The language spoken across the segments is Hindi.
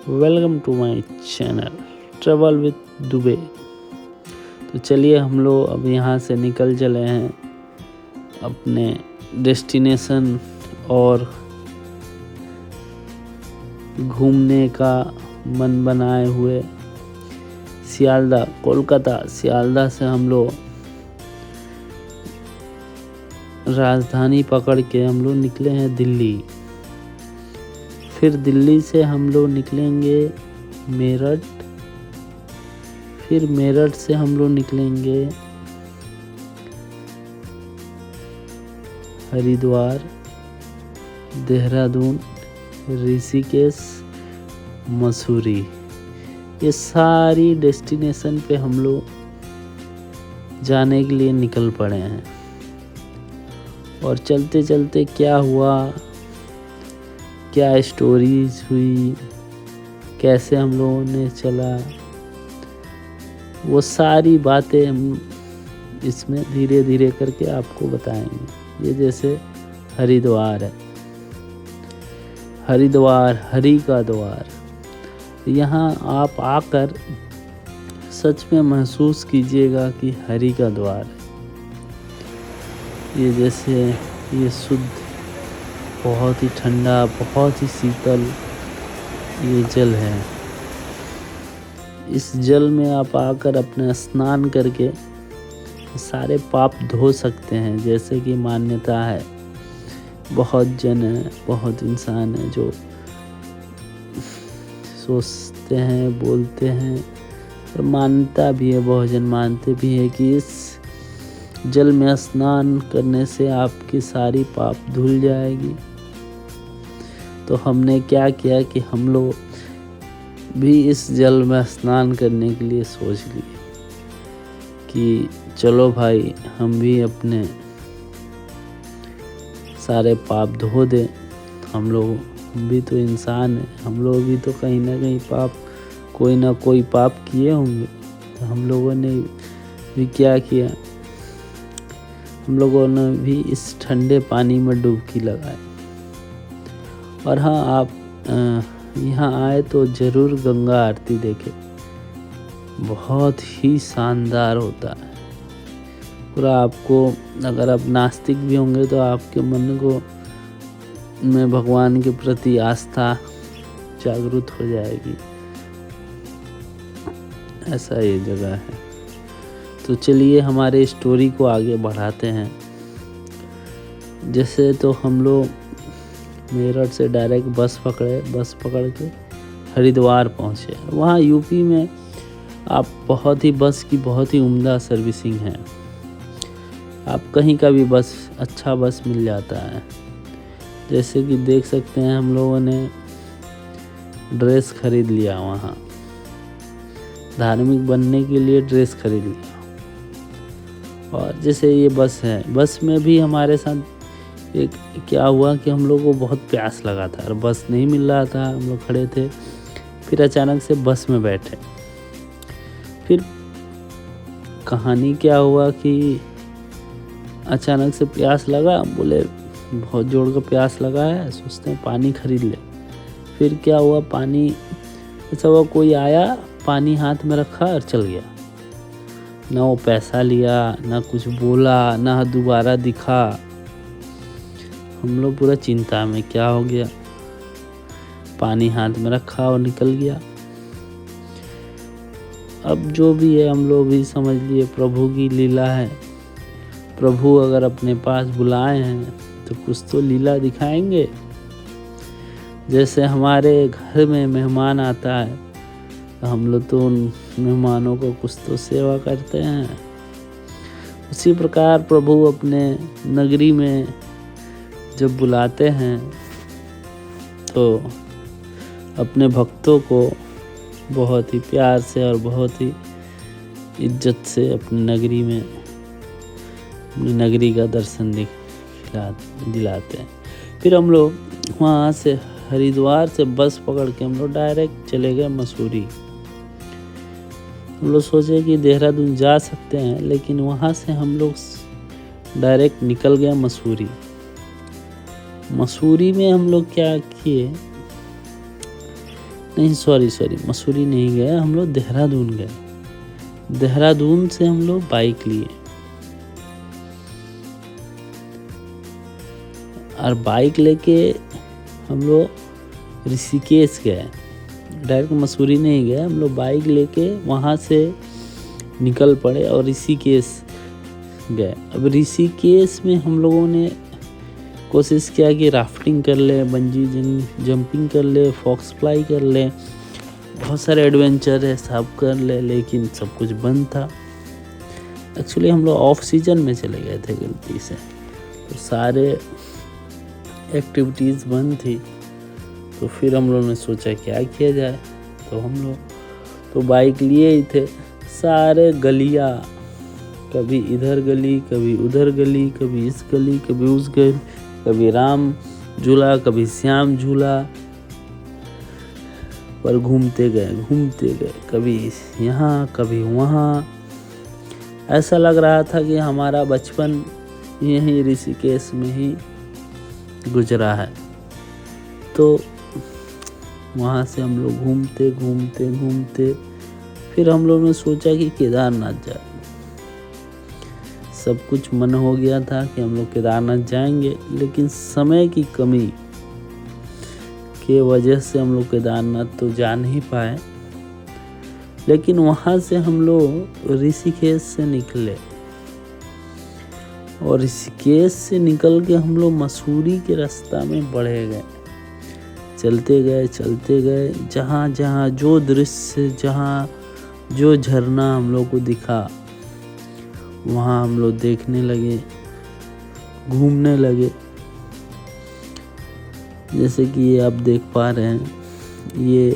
Welcome to my channel travel with Dubey. तो चलिए हम लोग अब यहाँ से निकल चले हैं अपने डेस्टिनेशन और घूमने का मन बनाए हुए सियालदह कोलकाता। सियालदह से हम लोग राजधानी पकड़ के हम लोग निकले हैं दिल्ली। फिर दिल्ली से हम लोग निकलेंगे मेरठ। फिर मेरठ से हम लोग निकलेंगे हरिद्वार, देहरादून, ऋषिकेश, मसूरी। ये सारी डेस्टिनेशन पे हम लोग जाने के लिए निकल पड़े हैं। और चलते चलते क्या हुआ, क्या स्टोरीज हुई, कैसे हम लोगों ने चला, वो सारी बातें हम इसमें धीरे धीरे करके आपको बताएंगे। ये जैसे हरिद्वार है, हरिद्वार हरि का द्वार। यहाँ आप आकर सच में महसूस कीजिएगा कि हरि का द्वार है। ये जैसे ये शुद्ध, बहुत ही ठंडा, बहुत ही शीतल ये जल है। इस जल में आप आकर अपने स्नान करके सारे पाप धो सकते हैं, जैसे कि मान्यता है। बहुत जन है, बहुत इंसान है जो सोचते हैं, बोलते हैं, और मान्यता भी है, बहुत जन मानते भी है कि इस जल में स्नान करने से आपकी सारी पाप धुल जाएगी। तो हमने क्या किया कि हम लोग भी इस जल में स्नान करने के लिए सोच लिए कि चलो भाई हम भी अपने सारे पाप धो दें। हम भी तो इंसान हैं, हम लोग भी तो कहीं ना कहीं कोई ना कोई पाप किए होंगे। तो हम लोगों ने भी क्या किया, हम लोगों ने भी इस ठंडे पानी में डुबकी लगाई। और हाँ, आप यहाँ आए तो ज़रूर गंगा आरती देखें, बहुत ही शानदार होता है। पूरा आपको, अगर आप नास्तिक भी होंगे तो आपके मन को में भगवान के प्रति आस्था जागृत हो जाएगी। ऐसा ये जगह है। तो चलिए हमारे स्टोरी को आगे बढ़ाते हैं। जैसे तो हम लोग मेरठ से डायरेक्ट बस पकड़ के हरिद्वार पहुँचे। वहाँ यूपी में आप बस की बहुत ही उम्दा सर्विसिंग है। आप कहीं का भी अच्छा बस मिल जाता है। जैसे कि देख सकते हैं, हम लोगों ने ड्रेस खरीद लिया, वहाँ धार्मिक बनने के लिए ड्रेस खरीद लिया। और जैसे ये बस है, बस में भी हमारे साथ एक क्या हुआ कि हम लोग को बहुत प्यास लगा था और बस नहीं मिल रहा था। हम लोग खड़े थे, फिर अचानक से बस में बैठे। फिर कहानी क्या हुआ कि अचानक से प्यास लगा, बोले बहुत जोर का प्यास लगा है, सोचते हैं पानी खरीद ले। फिर क्या हुआ, पानी ऐसा हुआ, कोई आया, पानी हाथ में रखा और चल गया। ना वो पैसा लिया, ना कुछ बोला, ना दोबारा दिखा। हम लोग पूरा चिंता में, क्या हो गया, पानी हाथ में रखा और निकल गया। अब जो भी है, हम लोग भी समझ लिए प्रभु की लीला है। प्रभु अगर अपने पास बुलाए हैं तो कुछ तो लीला दिखाएंगे। जैसे हमारे घर में मेहमान आता है तो हम लोग तो उन मेहमानों को कुछ तो सेवा करते हैं। उसी प्रकार प्रभु अपने नगरी में जब बुलाते हैं तो अपने भक्तों को बहुत ही प्यार से और बहुत ही इज्जत से अपनी नगरी का दर्शन दिलाते हैं। फिर हम लोग वहाँ से हरिद्वार से बस पकड़ के हम लोग डायरेक्ट चले गए मसूरी। हम लोग सोचे कि देहरादून जा सकते हैं, लेकिन वहाँ से हम लोग डायरेक्ट निकल गए मसूरी। मसूरी में हम लोग क्या किए नहीं, सॉरी, मसूरी नहीं गए हम लोग, देहरादून गए। देहरादून से हम लोग बाइक लिए और बाइक लेके हम लोग ऋषिकेश गए। डायरेक्ट मसूरी नहीं गए, हम लोग बाइक लेके वहाँ से निकल पड़े और ऋषिकेश गए। अब ऋषिकेश में हम लोगों ने कोशिश किया कि राफ्टिंग कर ले, बंजी जंपिंग कर ले, फॉक्स फ्लाई कर ले, बहुत सारे एडवेंचर है सब कर ले, लेकिन सब कुछ बंद था। एक्चुअली हम लोग ऑफ सीजन में चले गए थे गलती से, तो सारे एक्टिविटीज़ बंद थी। तो फिर हम लोगों ने सोचा क्या किया जाए, तो हम लोग तो बाइक लिए ही थे। सारे गलियाँ, कभी इधर गली, कभी उधर गली, कभी इस गली, कभी उस गली, कभी राम झूला, कभी श्याम झूला पर घूमते गए, कभी यहाँ कभी वहाँ। ऐसा लग रहा था कि हमारा बचपन यहीं ऋषिकेश में ही गुजरा है। तो वहाँ से हम लोग घूमते फिर हम लोगों ने सोचा कि केदारनाथ जाए। सब कुछ मन हो गया था कि हम लोग केदारनाथ जाएंगे, लेकिन समय की कमी के वजह से हम लोग केदारनाथ तो जा नहीं पाए। लेकिन वहाँ से हम लोग ऋषिकेश से निकले और ऋषिकेश से निकल के हम लोग मसूरी के रास्ता में बढ़े गए। चलते गए, जहाँ जो दृश्य, जहाँ जो झरना हम लोग को दिखा, वहाँ हम लोग देखने लगे, घूमने लगे। जैसे कि ये आप देख पा रहे हैं, ये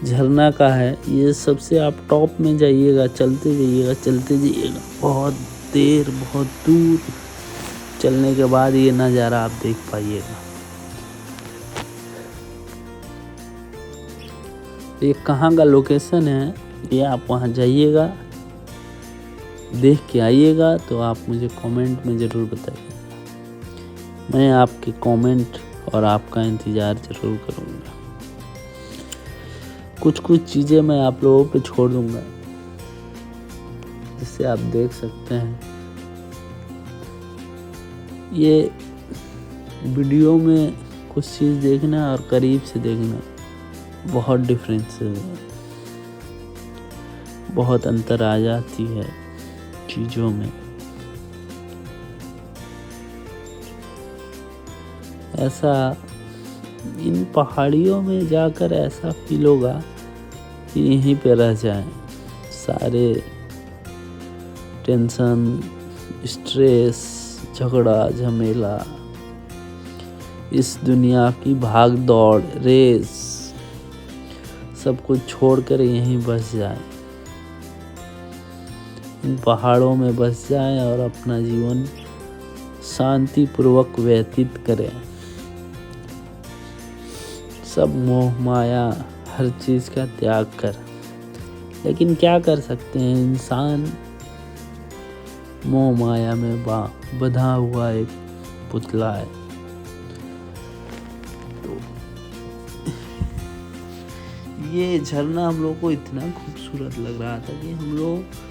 झरना का है। ये सबसे आप टॉप में जाइएगा, चलते जाइएगा, बहुत देर, बहुत दूर चलने के बाद ये नज़ारा आप देख पाइएगा। ये कहाँ का लोकेशन है, ये आप वहाँ जाइएगा, देख के आइएगा। तो आप मुझे कमेंट में ज़रूर बताइएगा, मैं आपके कमेंट और आपका इंतज़ार ज़रूर करूँगा। कुछ चीज़ें मैं आप लोगों पे छोड़ दूँगा, जिससे आप देख सकते हैं। ये वीडियो में कुछ चीज़ देखना और करीब से देखना बहुत डिफरेंस है, बहुत अंतर आ जाती है चीज़ों में। ऐसा इन पहाड़ियों में जाकर ऐसा फील होगा कि यहीं पे रह जाएं। सारे टेंशन, स्ट्रेस, झगड़ा झमेला, इस दुनिया की भाग दौड़, रेस, सब कुछ छोड़कर यहीं बस जाएं, इन पहाड़ों में बस जाएं और अपना जीवन शांतिपूर्वक व्यतीत करें। सब मोह माया, हर चीज़ का त्याग कर। लेकिन क्या कर सकते हैं, इंसान मोह माया में बंधा हुआ एक पुतला है। तो ये झरना हम लोग को इतना खूबसूरत लग रहा था कि हम लोग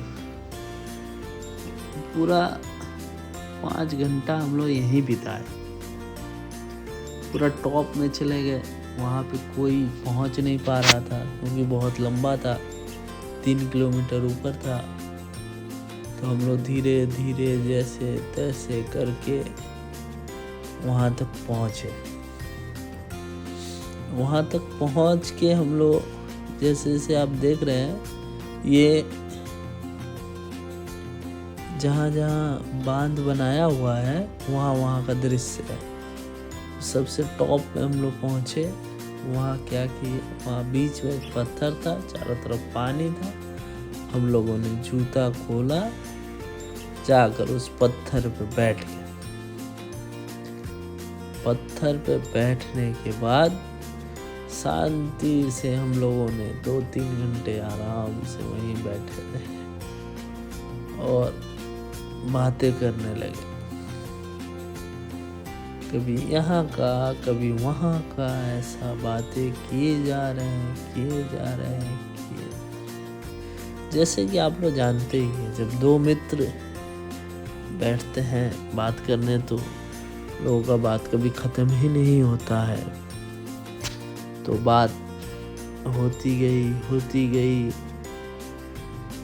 पूरा 5 घंटा हम लोग यहीं बिताए। पूरा टॉप में चले गए, वहाँ पे कोई पहुँच नहीं पा रहा था क्योंकि बहुत लंबा था, 3 किलोमीटर ऊपर था। तो हम लोग धीरे धीरे जैसे तैसे करके वहाँ तक पहुँचे। वहाँ तक पहुँच के हम लोग जैसे आप देख रहे हैं, ये जहाँ बांध बनाया हुआ है वहाँ का दृश्य है। सबसे टॉप पे हम लोग पहुँचे। वहाँ क्या किए, वहाँ बीच में एक पत्थर था, चारों तरफ पानी था। हम लोगों ने जूता खोला, जाकर उस पत्थर पे बैठ गए। पत्थर पे बैठने के बाद शांति से हम लोगों ने 2-3 घंटे आराम से वहीं बैठे रहे और बातें करने लगे। कभी यहाँ का कभी वहाँ का, ऐसा बातें किए जा रहे हैं जैसे कि आप लोग जानते ही हैं, जब दो मित्र बैठते हैं बात करने तो लोगों का बात कभी ख़त्म ही नहीं होता है। तो बात होती गई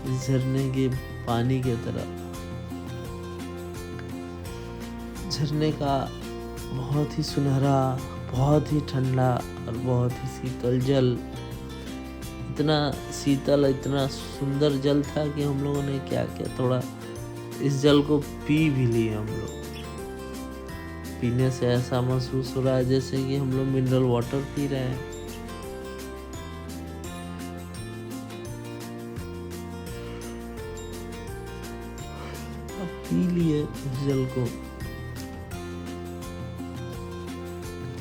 इस झरने के पानी की तरह। झरने का बहुत ही सुनहरा, बहुत ही ठंडा और बहुत ही शीतल जल, इतना शीतल इतना सुंदर जल था कि हम लोगों ने क्या किया, थोड़ा इस जल को पी भी लिए हम लोग। पीने से ऐसा महसूस हो रहा है जैसे कि हम लोग मिनरल वाटर पी रहे हैं। अब पी लिए इस जल को।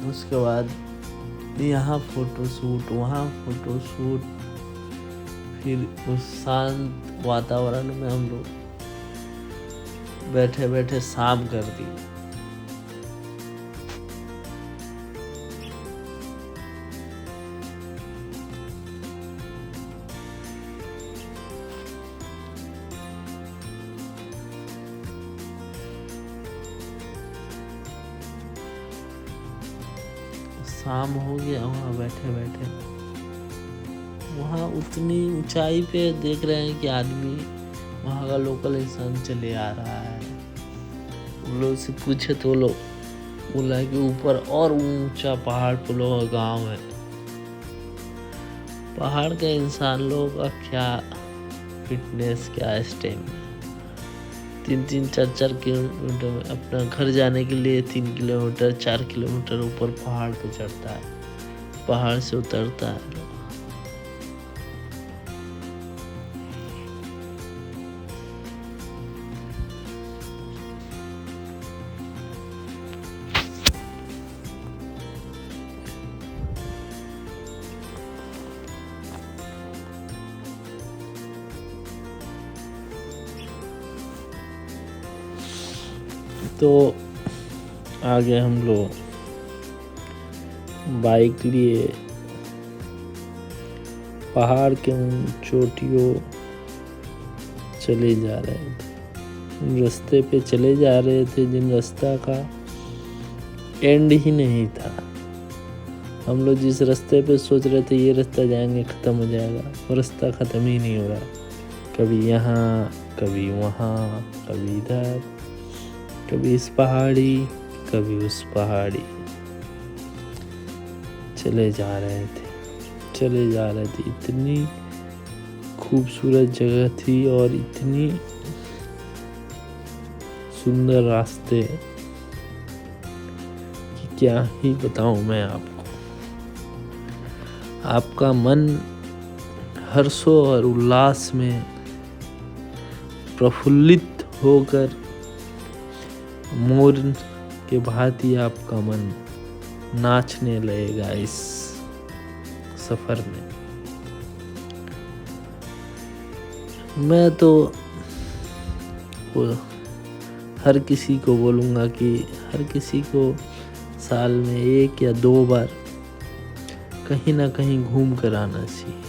उसके बाद यहाँ फोटोशूट, वहाँ फोटोशूट, फिर उस शांत वातावरण में हम लोग बैठे बैठे शाम कर दी। शाम हो गया, वहाँ बैठे बैठे वहाँ उतनी ऊंचाई पे देख रहे हैं कि आदमी, वहाँ का लोकल इंसान चले आ रहा है। उन लोग से पूछे तो लोग बोला कि ऊपर और ऊंचा पहाड़ पे लोगों का गाँव है। पहाड़ के इंसान लोगों का क्या फिटनेस, क्या स्टेमिना। 3-3, 4-4 किलोमीटर में अपना घर जाने के लिए 3 किलोमीटर 4 किलोमीटर ऊपर पहाड़ पे चढ़ता है, पहाड़ से उतरता है। तो आगे हम लोग बाइक लिए पहाड़ के उन चोटियों चले जा रहे थे। उन रास्ते पे चले जा रहे थे जिन रास्ता का एंड ही नहीं था। हम लोग जिस रास्ते पे सोच रहे थे ये रास्ता जाएंगे ख़त्म हो जाएगा, वो रास्ता ख़त्म ही नहीं हो रहा। कभी यहाँ कभी वहाँ, कभी इधर, कभी इस पहाड़ी कभी उस पहाड़ी, चले जा रहे थे। इतनी खूबसूरत जगह थी और इतनी सुंदर रास्ते कि क्या ही बताऊं मैं आपको। आपका मन हर्षों और उल्लास में प्रफुल्लित होकर मोर के भांति आपका मन नाचने लगेगा इस सफर में। मैं तो हर किसी को बोलूँगा कि हर किसी को साल में 1 या 2 बार कहीं ना कहीं घूम कर आना चाहिए।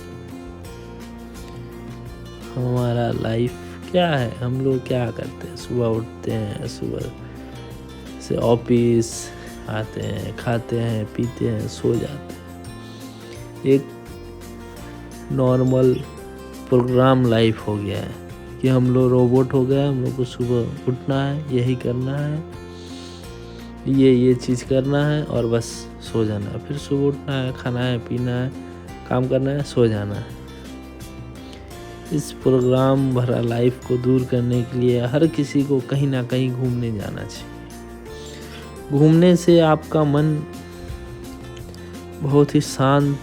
हमारा लाइफ क्या है, हम लोग क्या करते हैं, सुबह उठते हैं, सुबह से ऑफिस आते हैं, खाते हैं, पीते हैं, सो जाते हैं। एक नॉर्मल प्रोग्राम लाइफ हो गया है कि हम लोग रोबोट हो गए। हम लोग को सुबह उठना है, यही करना है, ये चीज़ करना है और बस सो जाना है। फिर सुबह उठना है, खाना है, पीना है, काम करना है, सो जाना है। इस प्रोग्राम भरा लाइफ को दूर करने के लिए हर किसी को कहीं ना कहीं घूमने जाना चाहिए। घूमने से आपका मन बहुत ही शांत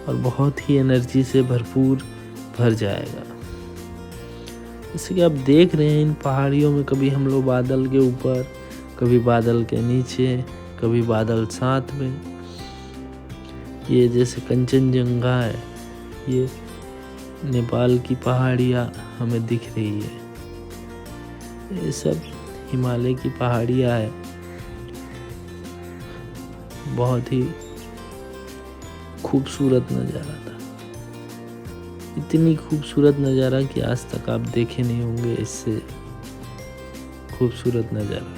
और बहुत ही एनर्जी से भरपूर भर जाएगा। जैसे कि आप देख रहे हैं इन पहाड़ियों में, कभी हम लोग बादल के ऊपर, कभी बादल के नीचे, कभी बादल साथ में। ये जैसे कंचनजंगा है, ये नेपाल की पहाड़ियाँ हमें दिख रही है। ये सब हिमालय की पहाड़ियाँ है बहुत ही खूबसूरत नज़ारा था। इतनी खूबसूरत नज़ारा कि आज तक आप देखे नहीं होंगे इससे खूबसूरत नज़ारा।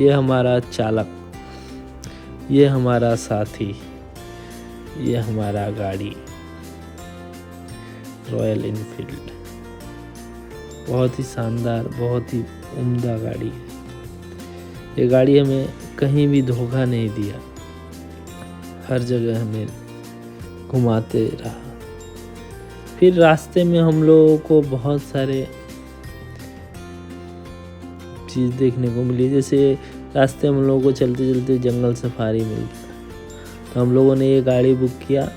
ये हमारा चालक, ये हमारा साथी, ये हमारा गाड़ी रॉयल इनफील्ड। बहुत ही शानदार, बहुत ही उम्दा गाड़ी है। ये गाड़ी हमें कहीं भी धोखा नहीं दिया, हर जगह हमें घुमाते रहा। फिर रास्ते में हम लोगों को बहुत सारे चीज़ देखने को मिली। जैसे रास्ते में हम लोगों को चलते चलते जंगल सफारी मिल गया, तो हम लोगों ने ये गाड़ी बुक किया।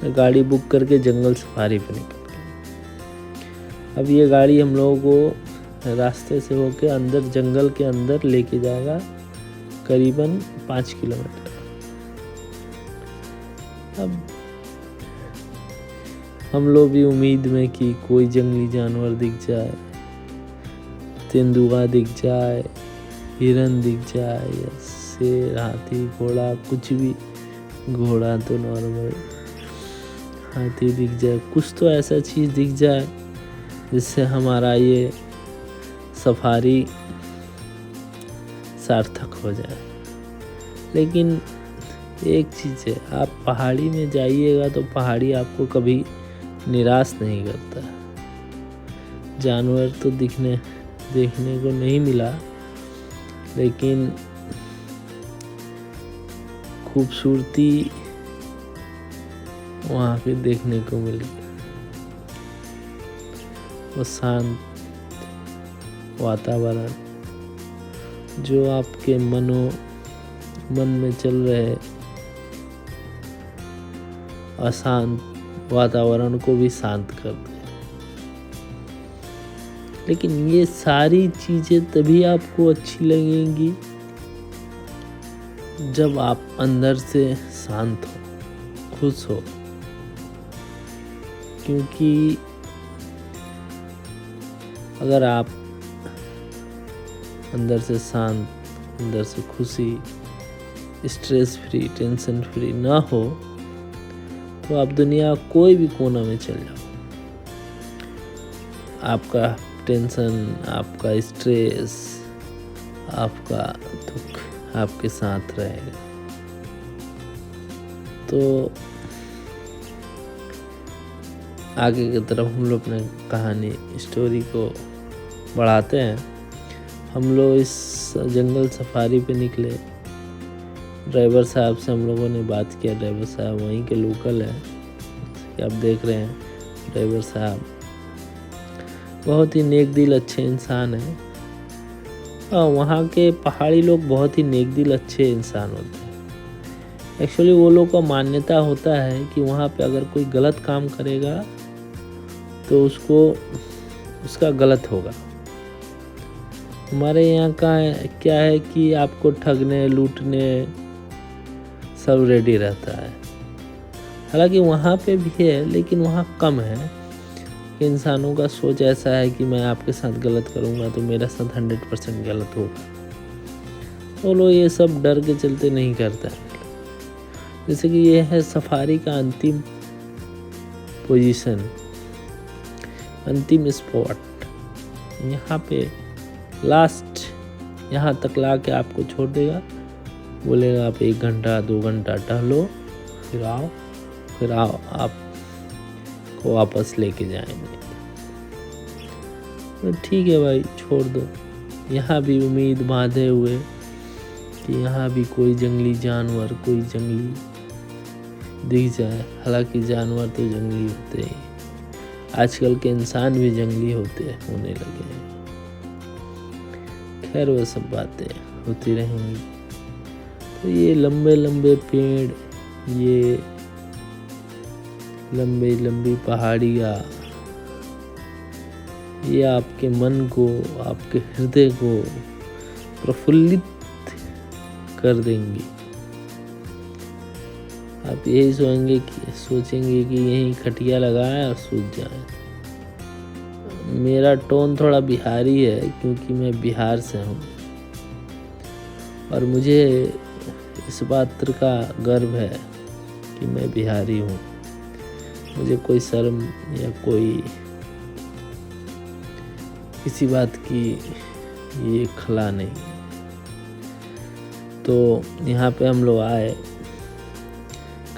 गाड़ी बुक करके जंगल सफारी पे निकल गए। अब ये गाड़ी हम लोगों को रास्ते से होके अंदर जंगल के अंदर लेके जाएगा, करीबन 5 किलोमीटर। अब हम लोग भी उम्मीद में कि कोई जंगली जानवर दिख जाए, तेंदुआ दिख जाए, हिरन दिख जाए, या शेर, हाथी, घोड़ा, कुछ भी। घोड़ा तो नॉर्मल, हाथी दिख जाए, कुछ तो ऐसा चीज़ दिख जाए जिससे हमारा ये सफारी सार्थक हो जाए। लेकिन एक चीज़ है, आप पहाड़ी में जाइएगा तो पहाड़ी आपको कभी निराश नहीं करता। जानवर तो देखने को नहीं मिला, लेकिन खूबसूरती वहाँ पे देखने को मिली। वो शांत वातावरण जो आपके मन में चल रहे अशांत वातावरण को भी शांत कर दे। लेकिन ये सारी चीज़ें तभी आपको अच्छी लगेंगी जब आप अंदर से शांत हो, खुश हो। क्योंकि अगर आप अंदर से शांत, अंदर से खुशी, स्ट्रेस फ्री, टेंशन फ्री ना हो, तो आप दुनिया कोई भी कोना में चल जाओ, आपका टेंशन, आपका स्ट्रेस, आपका दुख आपके साथ रहेगा। तो आगे की तरफ हम लोग अपने कहानी स्टोरी को बढ़ाते हैं। हम लोग इस जंगल सफारी पे निकले। ड्राइवर साहब से हम लोगों ने बात किया। ड्राइवर साहब वहीं के लोकल हैं, जैसे कि आप देख रहे हैं। ड्राइवर साहब बहुत ही नेक दिल, अच्छे इंसान हैं। और वहाँ के पहाड़ी लोग बहुत ही नेक दिल, अच्छे इंसान होते हैं। एक्चुअली वो लोग का मान्यता होता है कि वहाँ पे अगर कोई गलत काम करेगा तो उसका गलत होगा। हमारे यहाँ का क्या है कि आपको ठगने, लूटने सब रेडी रहता है। हालांकि वहाँ पे भी है, लेकिन वहाँ कम है। इंसानों का सोच ऐसा है कि मैं आपके साथ गलत करूँगा तो मेरा साथ 100% गलत होगा। वो लोग ये सब डर के चलते नहीं करता है। जैसे कि ये है सफारी का अंतिम पोजीशन, अंतिम स्पॉट। यहाँ पे लास्ट, यहाँ तक ला के आपको छोड़ देगा, बोलेगा आप 1 घंटा 2 घंटा टहलो, फिर आओ आपको वापस लेके जाएंगे। तो ठीक है भाई, छोड़ दो। यहाँ भी उम्मीद बांधे हुए कि यहाँ भी कोई जंगली जानवर, कोई जंगली दिख जाए। हालांकि जानवर तो जंगली होते हैं, आजकल के इंसान भी जंगली होने लगे हैं। खैर वो सब बातें होती रहेंगी। तो ये लंबे लंबे पेड़, ये लंबी लंबी पहाड़ियाँ, ये आपके मन को, आपके हृदय को प्रफुल्लित कर देंगी। आप यही सोचेंगे कि यहीं खटिया लगाएं और सूझ जाएं। मेरा टोन थोड़ा बिहारी है क्योंकि मैं बिहार से हूँ। और मुझे इस बात का गर्व है कि मैं बिहारी हूँ। मुझे कोई शर्म या कोई किसी बात की ये खला नहीं। तो यहाँ पे हम लोग आए,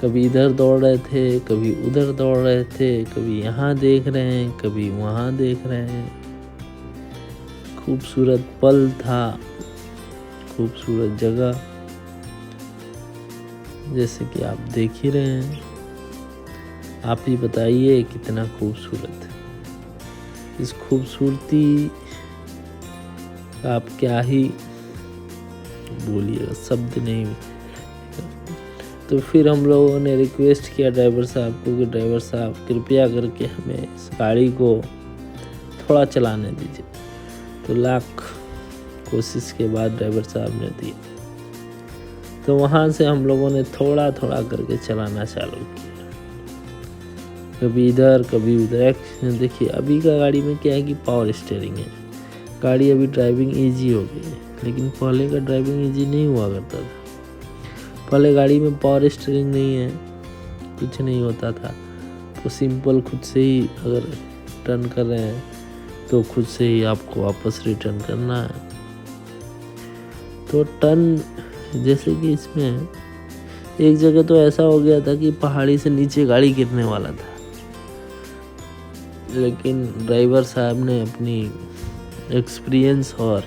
कभी इधर दौड़ रहे थे, कभी उधर दौड़ रहे थे, कभी यहाँ देख रहे हैं, कभी वहाँ देख रहे हैं। खूबसूरत पल था, खूबसूरत जगह, जैसे कि आप देख ही रहे हैं। आप ही बताइए कितना खूबसूरत है। इस खूबसूरती का आप क्या ही बोलिएगा, शब्द नहीं। तो फिर हम लोगों ने रिक्वेस्ट किया ड्राइवर साहब को कि ड्राइवर साहब कृपया करके हमें इस गाड़ी को थोड़ा चलाने दीजिए। तो लाख कोशिश के बाद ड्राइवर साहब ने दिया। तो वहाँ से हम लोगों ने थोड़ा थोड़ा करके चलाना चालू किया, कभी इधर कभी उधर। देखिए अभी का गाड़ी में क्या है कि पावर स्टीयरिंग है, गाड़ी अभी ड्राइविंग इजी हो गई है, लेकिन पहले का ड्राइविंग इजी नहीं हुआ करता था। पहले गाड़ी में पावर स्टीयरिंग नहीं है, कुछ नहीं होता था। तो सिंपल खुद से ही अगर टर्न कर रहे हैं तो खुद से ही आपको वापस रिटर्न करना है। तो टर्न जैसे कि इसमें एक जगह तो ऐसा हो गया था कि पहाड़ी से नीचे गाड़ी गिरने वाला था, लेकिन ड्राइवर साहब ने अपनी एक्सपीरियंस और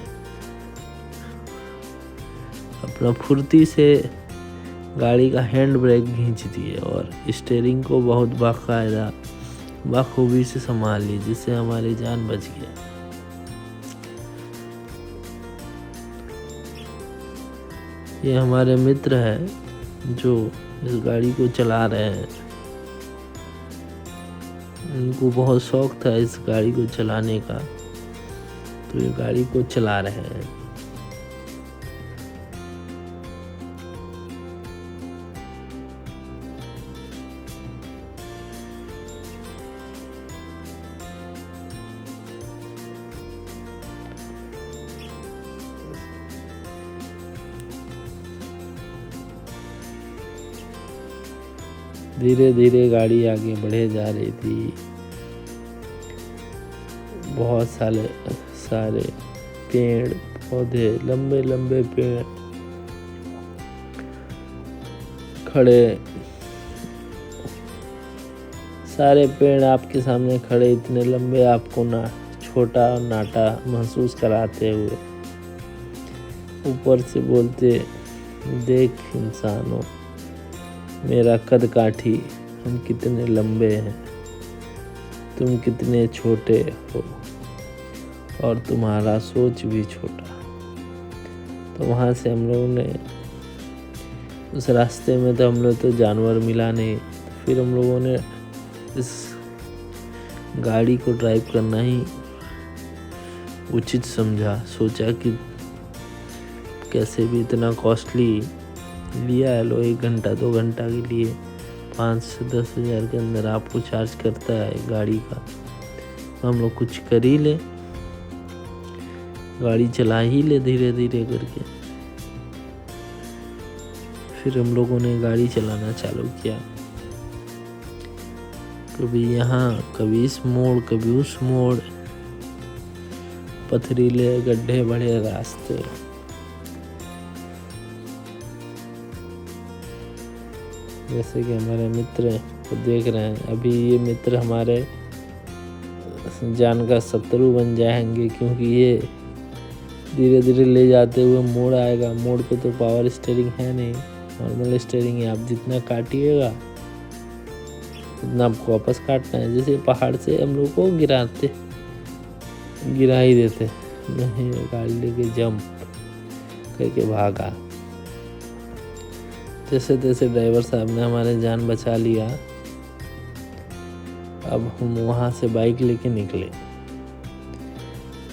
अपना फुर्ती से गाड़ी का हैंड ब्रेक खींच दिए और स्टीयरिंग को बहुत बाकायदा बखूबी से संभाल ली, जिससे हमारी जान बच गया। ये हमारे मित्र है जो इस गाड़ी को चला रहे हैं। उनको बहुत शौक था इस गाड़ी को चलाने का, तो ये गाड़ी को चला रहे हैं। धीरे धीरे गाड़ी आगे बढ़े जा रही थी। बहुत सारे पेड़ पौधे, लंबे लंबे पेड़ खड़े, सारे पेड़ आपके सामने खड़े, इतने लंबे, आपको ना छोटा नाटा महसूस कराते हुए ऊपर से बोलते, देख इंसानों, मेरा कद काठी, हम कितने लंबे हैं, तुम कितने छोटे हो और तुम्हारा सोच भी छोटा। तो वहाँ से हम लोगों ने उस रास्ते में तो हम लोग तो जानवर मिला नहीं, तो फिर हम लोगों ने इस गाड़ी को ड्राइव करना ही उचित समझा। सोचा कि कैसे भी इतना कॉस्टली लिया है, लो 1 घंटा 2 घंटा के लिए 5 से 10 हज़ार के अंदर आपको चार्ज करता है गाड़ी का, तो हम लोग कुछ कर ही ले, गाड़ी चला ही ले धीरे धीरे करके। फिर हम लोगों ने गाड़ी चलाना चालू किया, कभी यहाँ कभी इस मोड़ कभी उस मोड़, पथरीले गड्ढे बड़े रास्ते। जैसे कि हमारे मित्र को देख रहे हैं, अभी ये मित्र हमारे जान का शत्रु बन जाएंगे, क्योंकि ये धीरे धीरे ले जाते हुए मोड़ आएगा। मोड़ पे तो पावर स्टीयरिंग है नहीं, नॉर्मल स्टीयरिंग है। आप जितना काटिएगा उतना आपको वापस काटना है। जैसे पहाड़ से हम लोग को गिरा ही देते, नहीं गाड़ी लेके जंप करके भागा। जैसे तैसे ड्राइवर साहब ने हमारे जान बचा लिया। अब हम वहाँ से बाइक लेके निकले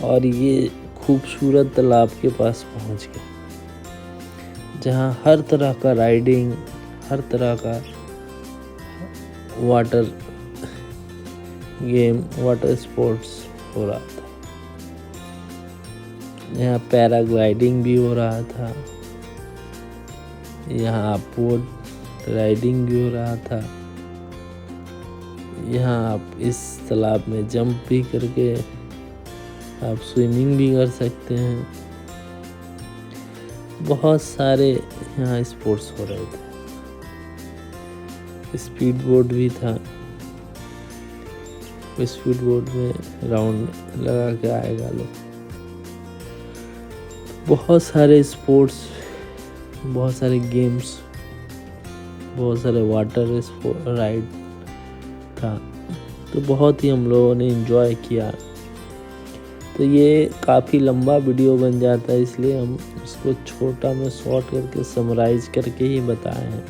और ये खूबसूरत तालाब के पास पहुँच गए, जहाँ हर तरह का राइडिंग, हर तरह का वाटर गेम, वाटर स्पोर्ट्स हो रहा था। यहाँ पैराग्लाइडिंग भी हो रहा था, यहाँ बोट राइडिंग भी हो रहा था। यहाँ आप इस तालाब में जंप भी करके आप स्विमिंग भी कर सकते हैं। बहुत सारे यहाँ स्पोर्ट्स हो रहे थे। स्पीड बोट भी था। स्पीड बोट में राउंड लगा के आएगा लोग। बहुत सारे स्पोर्ट्स, बहुत सारे गेम्स, बहुत सारे वाटर राइड था। तो बहुत ही हम लोगों ने एंजॉय किया। तो ये काफ़ी लंबा वीडियो बन जाता है, इसलिए हम इसको छोटा में शॉर्ट करके समराइज करके ही बताए हैं।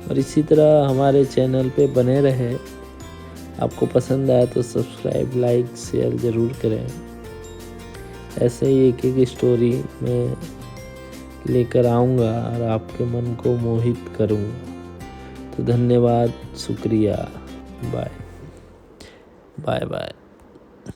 और इसी तरह हमारे चैनल पे बने रहे। आपको पसंद आया तो सब्सक्राइब, लाइक, शेयर ज़रूर करें। ऐसे ही एक एक स्टोरी मैं लेकर आऊँगा और आपके मन को मोहित करूँगा। तो धन्यवाद, शुक्रिया, बाय बाय बाय।